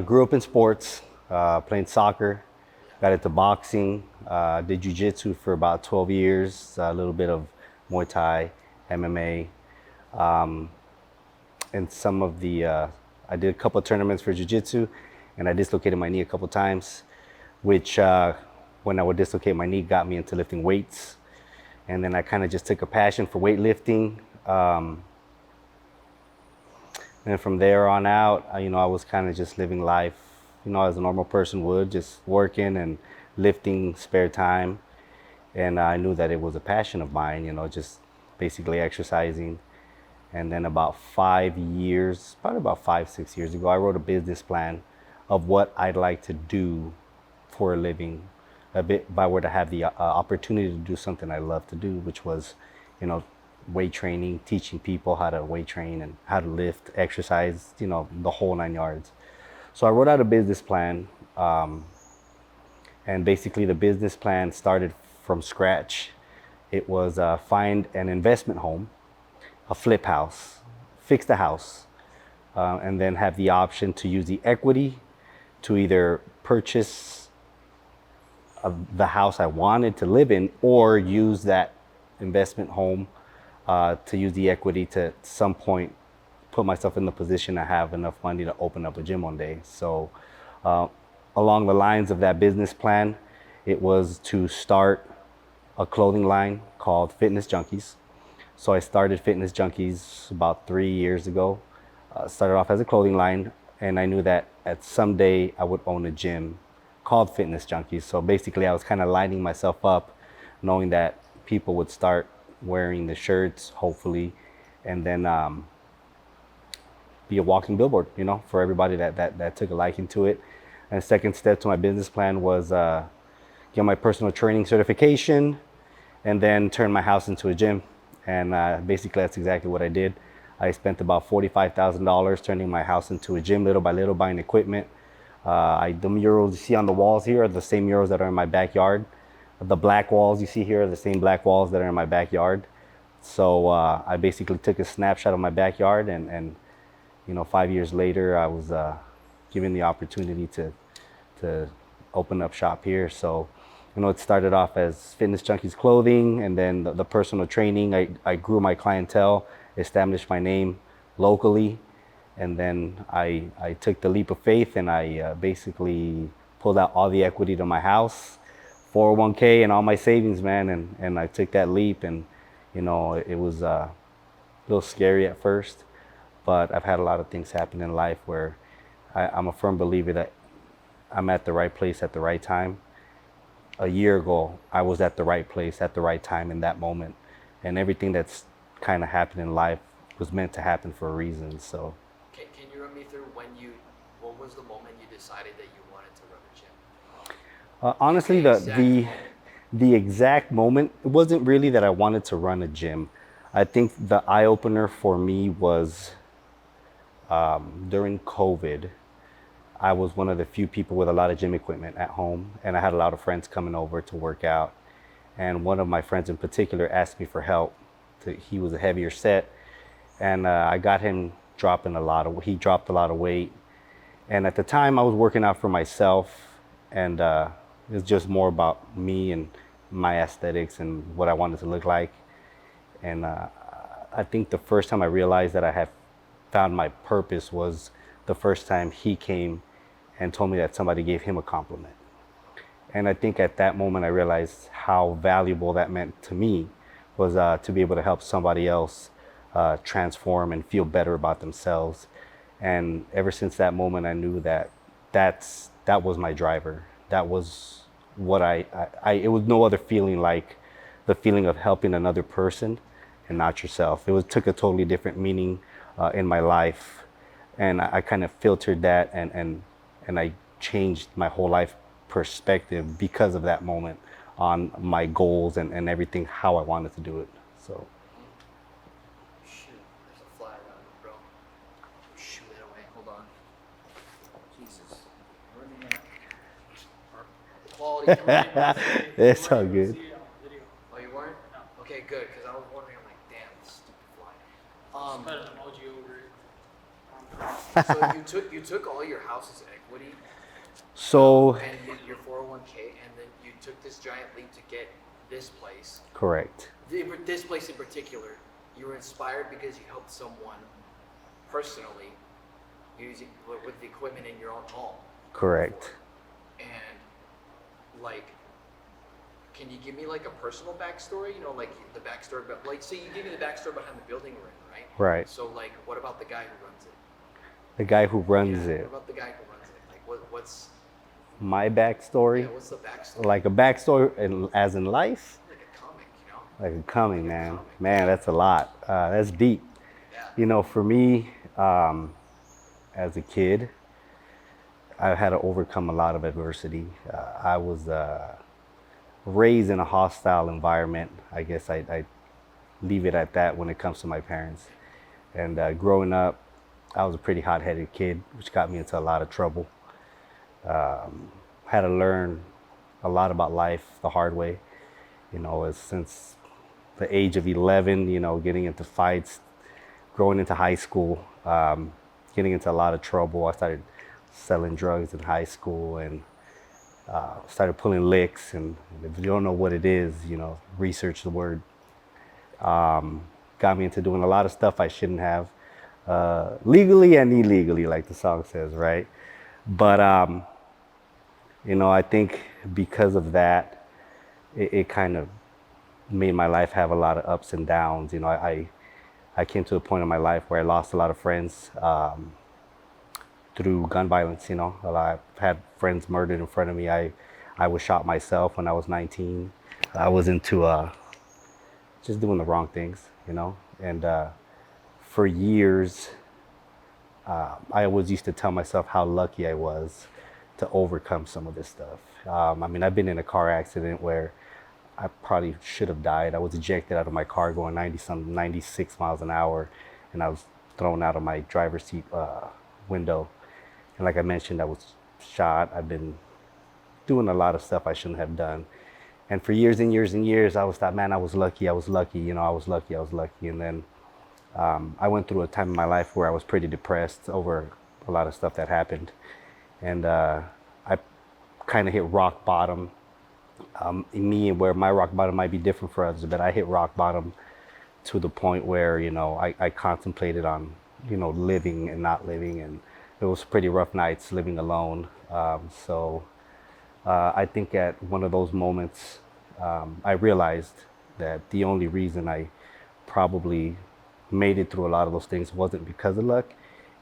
Grew up in sports, playing soccer, got into boxing, did jiu-jitsu for about 12 years, a little bit of Muay Thai, MMA, and I did a couple of tournaments for jiu-jitsu, and I dislocated my knee a couple times, which when I would dislocate my knee got me into lifting weights. And then I kind of just took a passion for weightlifting. And from there on out, I was kind of just living life, as a normal person would, just working and lifting spare time. And I knew that it was a passion of mine, just basically exercising. And then about 5 years, probably about 5, 6 years ago, I wrote a business plan of what I'd like to do for a living, a bit if I were to have the opportunity to do something I love to do, which was, weight training, teaching people how to weight train and how to lift, exercise, the whole 9 yards. So I wrote out a business plan, and basically the business plan started from scratch. It was find an investment home, a flip house, fix the house, and then have the option to use the equity to either purchase the house I wanted to live in, or use that investment home to use the equity to at some point put myself in the position to have enough money to open up a gym one day. So along the lines of that business plan, it was to start a clothing line called Fitness Junkies. So I started Fitness Junkies about 3 years ago. Started off as a clothing line, and I knew that at someday I would own a gym called Fitness Junkies. So basically I was kind of lining myself up, knowing that people would start wearing the shirts, hopefully, and then be a walking billboard, for everybody that took a liking to it. And the second step to my business plan was get my personal training certification, and then turn my house into a gym. And basically that's exactly what I did. I spent about $45,000 turning my house into a gym, little by little, buying equipment. The murals you see on the walls here are the same murals that are in my backyard. The black walls you see here are the same black walls that are in my backyard. So I basically took a snapshot of my backyard, and 5 years later, I was given the opportunity to open up shop here. So, it started off as Fitness Junkies clothing, and then the personal training. I grew my clientele, established my name locally, and then I took the leap of faith, and I basically pulled out all the equity to my house, 401k, and all my savings, man, and I took that leap. And it was a little scary at first, but I've had a lot of things happen in life where I'm a firm believer that I'm at the right place at the right time. A year ago, I was at the right place at the right time in that moment, and everything that's kind of happened in life was meant to happen for a reason. So can you run me through what was the moment you decided that you wanted to run a gym? Honestly, the exact moment, it wasn't really that I wanted to run a gym. I think the eye opener for me was during COVID. I was one of the few people with a lot of gym equipment at home, and I had a lot of friends coming over to work out. And one of my friends in particular asked me for help. He was a heavier set, and I got him he dropped a lot of weight. And at the time I was working out for myself, and it was just more about me and my aesthetics and what I wanted to look like. And I think the first time I realized that I had found my purpose was the first time he came and told me that somebody gave him a compliment. And I think at that moment I realized how valuable that meant to me, was to be able to help somebody else transform and feel better about themselves. And ever since that moment, I knew that that was my driver. That was what it was no other feeling like the feeling of helping another person and not yourself. Took a totally different meaning in my life. And I kind of filtered that, and I changed my whole life perspective because of that moment on my goals and everything, how I wanted to do it. So. Shoot, there's a fly around it, bro. Shoot it away. Hold on. Jesus. Where are they at? Quality camera. It's all good. Oh, you weren't? No. Okay, good, because I was wondering, I'm like, damn, this stupid fly. Put an emoji over it. So you took all your house's equity, So, and your 401k, and then you took this giant leap to get this place. correct. This place in particular, you were inspired because you helped someone personally using with the equipment in your own home. Correct. And like, can you give me like a personal backstory? You know, like the backstory, but like, say you give me the backstory behind the building we're in, right? Right. So like, what about the guy who runs it? The guy who runs Yeah, it. what about the guy who runs it? Like, what's My backstory, yeah, what's the backstory? like a backstory as in life, Like a comic, you know? like a coming, Like a man. comic. Man, that's a lot. That's deep. Yeah. You know, for me, as a kid, I had to overcome a lot of adversity. I was raised in a hostile environment. I guess I leave it at that when it comes to my parents. And growing up, I was a pretty hot-headed kid, which got me into a lot of trouble. Had to learn a lot about life the hard way. You know, since the age of 11, you know, getting into fights, growing into high school, getting into a lot of trouble. I started selling drugs in high school and started pulling licks. And if you don't know what it is, you know, research the word. Got me into doing a lot of stuff I shouldn't have, legally and illegally, like the song says, right? But you know, I think because of that, it kind of made my life have a lot of ups and downs. You know, I came to a point in my life where I lost a lot of friends through gun violence. You know, I've had friends murdered in front of me. I was shot myself when I was 19. I was into just doing the wrong things, you know, and for years, I always used to tell myself how lucky I was to overcome some of this stuff. I mean, I've been in a car accident where I probably should have died. I was ejected out of my car going 96 miles an hour, and I was thrown out of my driver's seat window. And like I mentioned, I was shot. I've been doing a lot of stuff I shouldn't have done. And for years and years and years, I was thought, man, I was lucky. I was lucky. You know, I was lucky. I was lucky. And then I went through a time in my life where I was pretty depressed over a lot of stuff that happened. And I kind of hit rock bottom. In me, where my rock bottom might be different for others, but I hit rock bottom to the point where, you know, I contemplated on, you know, living and not living. And it was pretty rough nights living alone. I think at one of those moments, I realized that the only reason I probably made it through a lot of those things wasn't because of luck,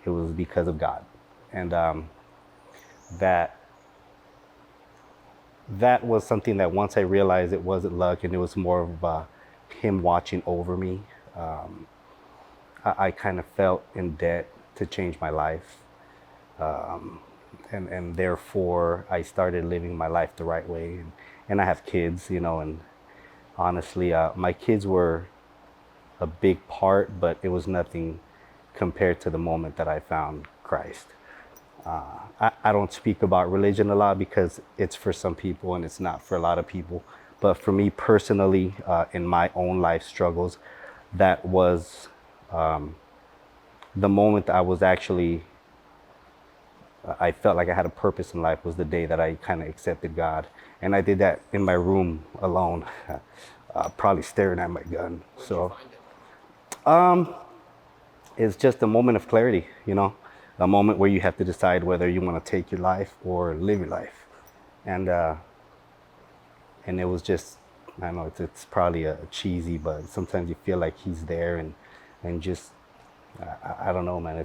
it was because of God. And that that was something that once I realized it wasn't luck and it was more of Him watching over me, I kind of felt in debt to change my life. And therefore I started living my life the right way. And I have kids, you know, and honestly, my kids were a big part, but it was nothing compared to the moment that I found Christ. I don't speak about religion a lot because it's for some people and it's not for a lot of people. But for me personally, in my own life struggles, that was the moment I was actually, I felt like I had a purpose in life was the day that I kind of accepted God. And I did that in my room alone, probably staring at my gun. Where'd So you find it? it's just a moment of clarity, you know, a moment where you have to decide whether you want to take your life or live your life. And and it was just, I know it's probably a cheesy, but sometimes you feel like He's there and just I don't know, man.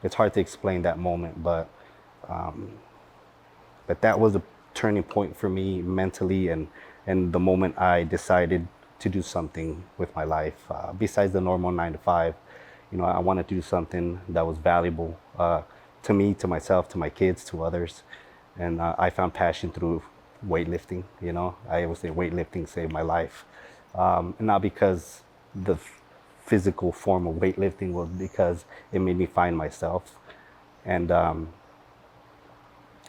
It's hard to explain that moment, but that was a turning point for me mentally, and the moment I decided to do something with my life besides the normal 9 to 5. You know, I wanted to do something that was valuable to me, to myself, to my kids, to others, and I found passion through weightlifting. You know, I always say weightlifting saved my life, and not because the physical form of weightlifting was because it made me find myself, and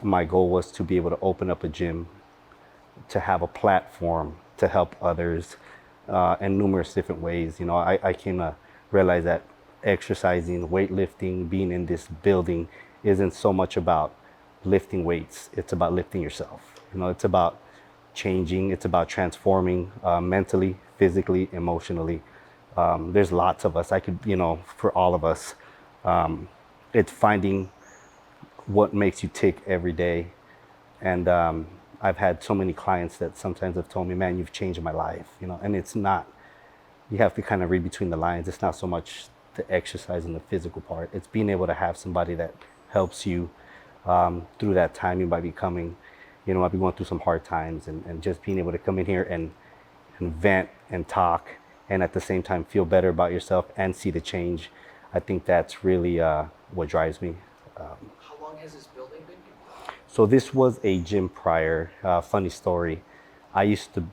my goal was to be able to open up a gym, to have a platform to help others in numerous different ways. You know, I came to realize that exercising, weightlifting, being in this building isn't so much about lifting weights. It's about lifting yourself. It's about changing. It's about transforming mentally, physically, emotionally. There's lots of us. For all of us, it's finding what makes you tick every day. And I've had so many clients that sometimes have told me, man, you've changed my life, and it's not, you have to kind of read between the lines. It's not so much the exercise and the physical part. It's being able to have somebody that helps you through that time you might be coming, might be going through some hard times, and just being able to come in here and vent and talk and at the same time feel better about yourself and see the change. I think that's really what drives me. How long has this building been? So this was a gym prior. Funny story. I used to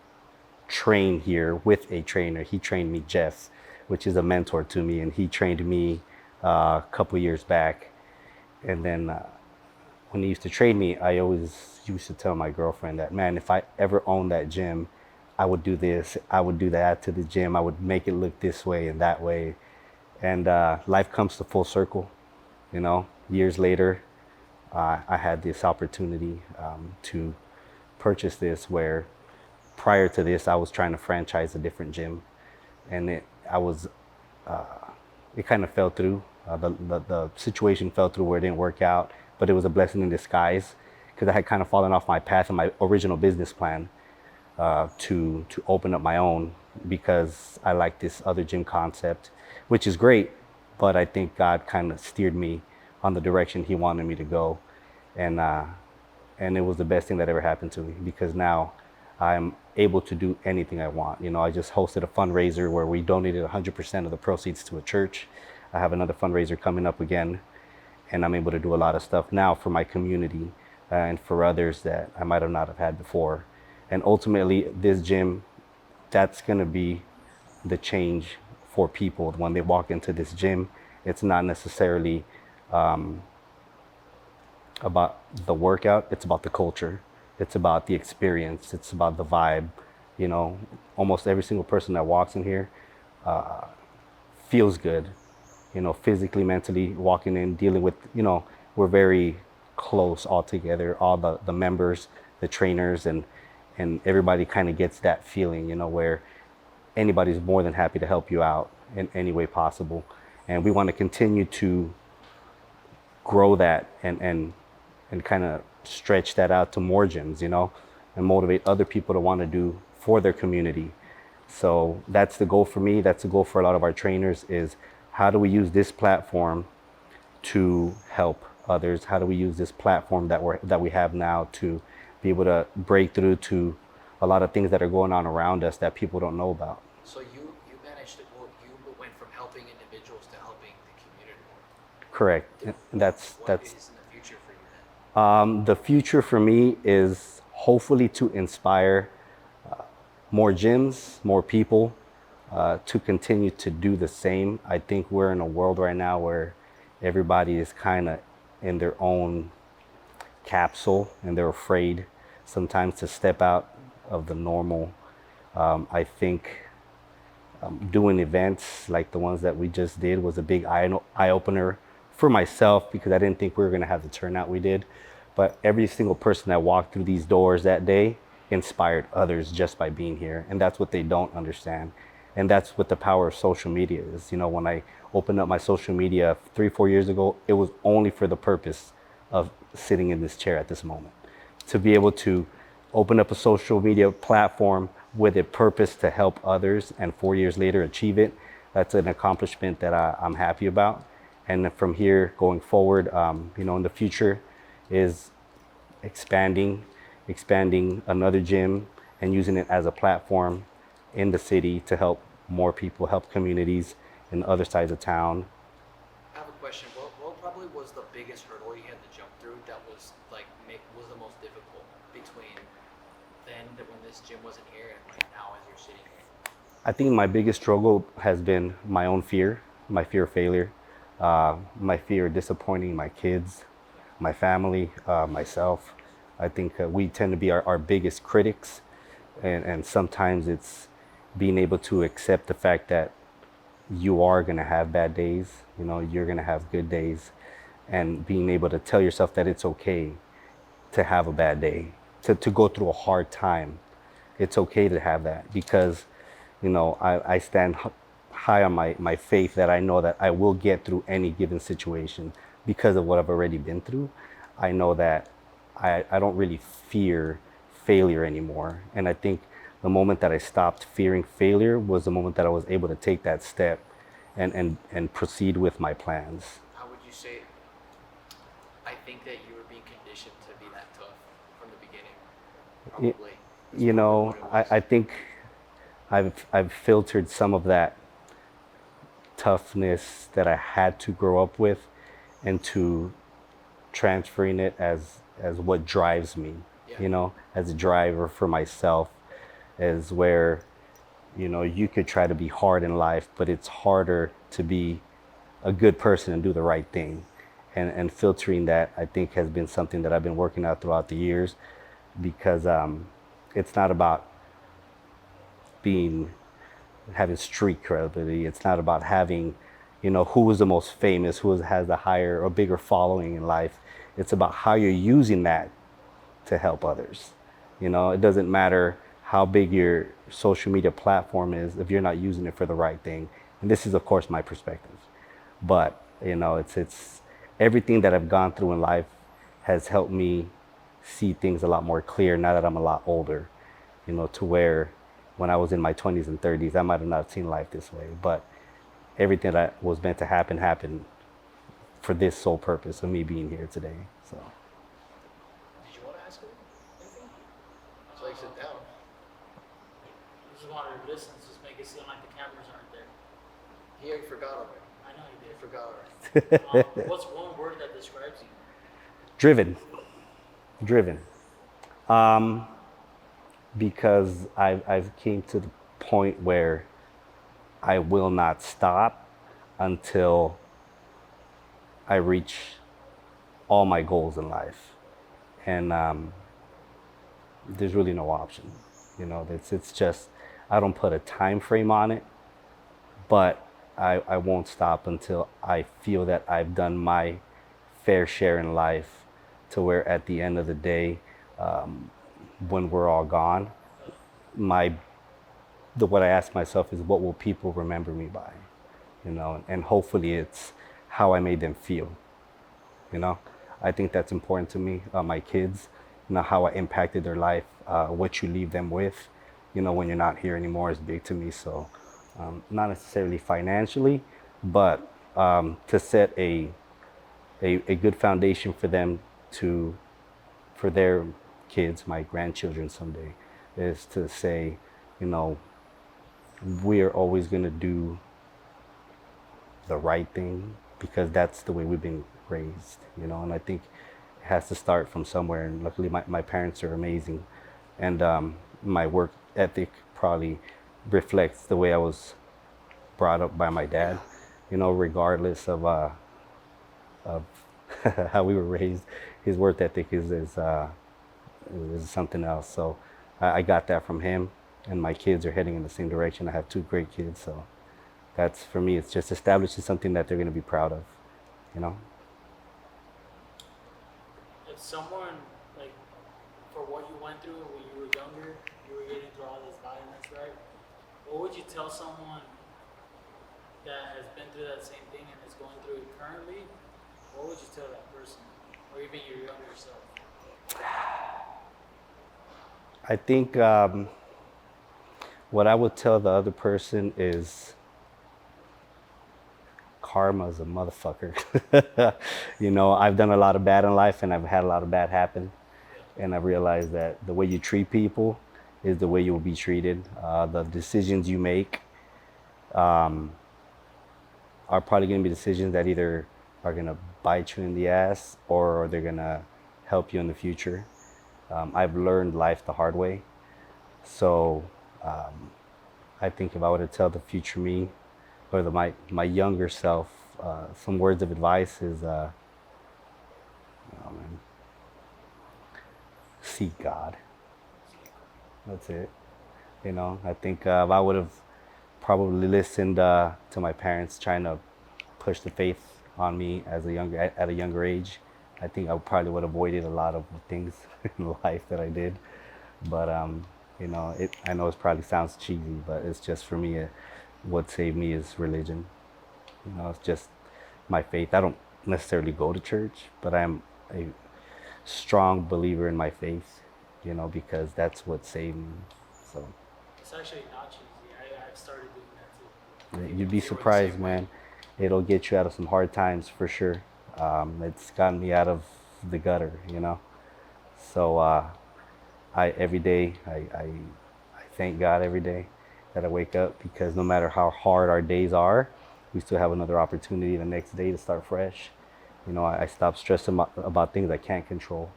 train here with a trainer. He trained me, Jeff, which is a mentor to me, and he trained me a couple years back. And then when he used to train me, I always used to tell my girlfriend that, man, if I ever owned that gym, I would do this, I would do that to the gym, I would make it look this way and that way. And life comes to full circle. Years later, I had this opportunity to purchase this, where prior to this, I was trying to franchise a different gym, and it kind of fell through. The situation fell through where it didn't work out, but it was a blessing in disguise because I had kind of fallen off my path and my original business plan to open up my own, because I like this other gym concept, which is great, but I think God kind of steered me on the direction He wanted me to go, and it was the best thing that ever happened to me, because now I'm able to do anything I want. I just hosted a fundraiser where we donated 100% of the proceeds to a church. I have another fundraiser coming up again, and I'm able to do a lot of stuff now for my community and for others that I might have not have had before. And ultimately, this gym, that's going to be the change for people when they walk into this gym. It's not necessarily about the workout, it's about the culture, it's about the experience, it's about the vibe. Almost every single person that walks in here feels good, physically, mentally, walking in, dealing with, we're very close all together, all the members, the trainers, and everybody kind of gets that feeling, where anybody's more than happy to help you out in any way possible. And we want to continue to grow that and kind of stretch that out to more gyms, and motivate other people to want to do for their community. So that's the goal for me. That's the goal for a lot of our trainers, is how do we use this platform to help others? How do we use this platform that we have now to be able to break through to a lot of things that are going on around us that people don't know about? So you managed to go. You went from helping individuals to helping the community. Correct. And that's What is in the future for you then? the future for me is hopefully to inspire more gyms, more people to continue to do the same. I think we're in a world right now where everybody is kind of in their own capsule, and they're afraid sometimes to step out of the normal. I think doing events like the ones that we just did was a big eye opener for myself, because I didn't think we were going to have the turnout we did. But every single person that walked through these doors that day inspired others just by being here. And that's what they don't understand. And that's what the power of social media is. When I opened up my social media 3-4 years ago, it was only for the purpose of sitting in this chair at this moment. To be able to open up a social media platform with a purpose to help others, and 4 years later achieve it, that's an accomplishment that I'm happy about. And from here going forward, in the future, is expanding another gym and using it as a platform in the city to help more people, help communities in other sides of town. I have a question. What probably was the biggest hurdle you had to jump through that was was the most difficult between then when this gym wasn't here and now as you're sitting here? I think my biggest struggle has been my own fear, my fear of failure, my fear of disappointing my kids, my family, myself. I think we tend to be our biggest critics, and sometimes it's being able to accept the fact that you are going to have bad days. You're going to have good days. And being able to tell yourself that it's okay to have a bad day, to go through a hard time. It's okay to have that because, I stand high on my faith that I know that I will get through any given situation because of what I've already been through. I know that I don't really fear failure anymore. And I think the moment that I stopped fearing failure was the moment that I was able to take that step and proceed with my plans. How would you say? I think that you were being conditioned to be that tough from the beginning. Y- Probably. That's probably what it was. I think I've filtered some of that toughness that I had to grow up with into transferring it as what drives me, Yeah. as a driver for myself, as where, you could try to be hard in life, but it's harder to be a good person and do the right thing. And filtering that, I think, has been something that I've been working out throughout the years because it's not about being having street credibility. It's not about having, who is the most famous, who has the higher or bigger following in life. It's about how you're using that to help others. It doesn't matter how big your social media platform is if you're not using it for the right thing. And this is, of course, my perspective. But it's everything that I've gone through in life has helped me see things a lot more clear now that I'm a lot older. To where when I was in my 20s and 30s, I might have not seen life this way. But everything that was meant to happen happened for this sole purpose of me being here today. So. Did you want to ask him anything? So you sit down. I just wanted to listen, just make it seem like the cameras aren't there. He already forgot already. I know you He did. forgot already. What's one word that describes you? Driven. Driven. Because I've came to the point where I will not stop until I reach all my goals in life. And there's really no option. It's just, I don't put a time frame on it, but I won't stop until I feel that I've done my fair share in life, to where at the end of the day, when we're all gone, my what I ask myself is, what will people remember me by? And hopefully it's how I made them feel. I think that's important to me. My kids, how I impacted their life, what you leave them with, when you're not here anymore, is big to me. So, not necessarily financially, but to set a good foundation for them to, for their kids, my grandchildren someday, is to say, you know, we are always going to do the right thing because that's the way we've been raised, and I think it has to start from somewhere. And luckily, my parents are amazing, and my work ethic probably reflects the way I was brought up by my dad, regardless of how we were raised. His work ethic is something else. So I got that from him, and my kids are heading in the same direction. I have two great kids, so that's, for me, it's just establishing something that they're going to be proud of, you know. If someone, like, for what you went through when you were younger, you were getting through all this violence, right? What would you tell someone that has been through that same thing and is going through it currently? What would you tell that person, or even your younger self? I think what I would tell the other person is, karma's a motherfucker. I've done a lot of bad in life, and I've had a lot of bad happen. And I've realized that the way you treat people is the way you will be treated. The decisions you make are probably going to be decisions that either are going to bite you in the ass, or they're going to help you in the future. I've learned life the hard way. So I think if I were to tell the future me, or my younger self, some words of advice is, oh man, seek God. That's it. I think if I would have probably listened to my parents trying to push the faith on me at a younger age. I think I probably would have avoided a lot of things in life that I did. But I know it probably sounds cheesy, but it's just for me. What saved me is religion. It's just my faith. I don't necessarily go to church, but I'm a strong believer in my faith. Because that's what saved me. So It's actually not cheesy. I've started doing that too. you'd be You were the same surprised, way. man. It'll get you out of some hard times for sure. It's gotten me out of the gutter. So I every day I thank God every day that I wake up, because no matter how hard our days are, we still have another opportunity the next day to start fresh. I stop stressing about things I can't control.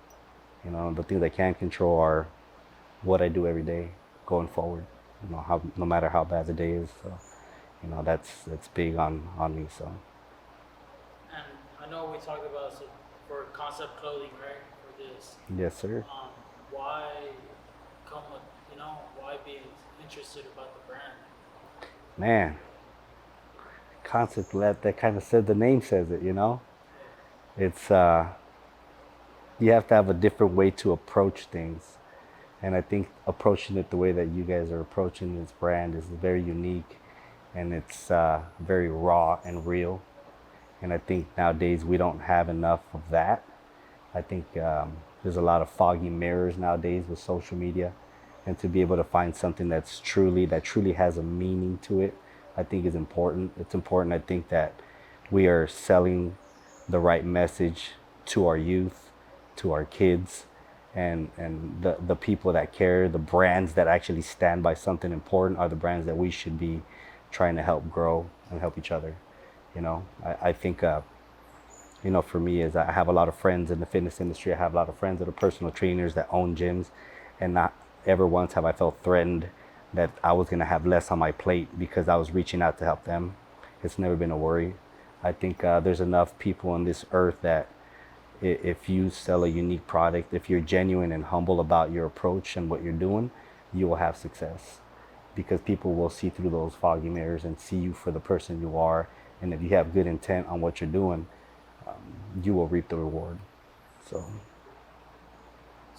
The things I can control are what I do every day going forward. No matter how bad the day is. So, that's big on me. So, And I know we talked about so for concept clothing, right? For this, yes, sir. why come with why be interested about the brand? Man, concept that kind of said the name says it. It's you have to have a different way to approach things. And I think approaching it the way that you guys are approaching this brand is very unique, and it's very raw and real. And I think nowadays we don't have enough of that. I think there's a lot of foggy mirrors nowadays with social media, and to be able to find something that truly has a meaning to it, I think is important. It's important. I think that we are selling the right message to our youth, to our kids, and the people that care. The brands that actually stand by something important are the brands that we should be trying to help grow and help each other. I think for me is I have a lot of friends in the fitness industry. I have a lot of friends that are personal trainers that own gyms, and not ever once have I felt threatened that I was going to have less on my plate because I was reaching out to help them. It's never been a worry. I think there's enough people on this earth that if you sell a unique product, if you're genuine and humble about your approach and what you're doing, you will have success, because people will see through those foggy mirrors and see you for the person you are. And if you have good intent on what you're doing, you will reap the reward. So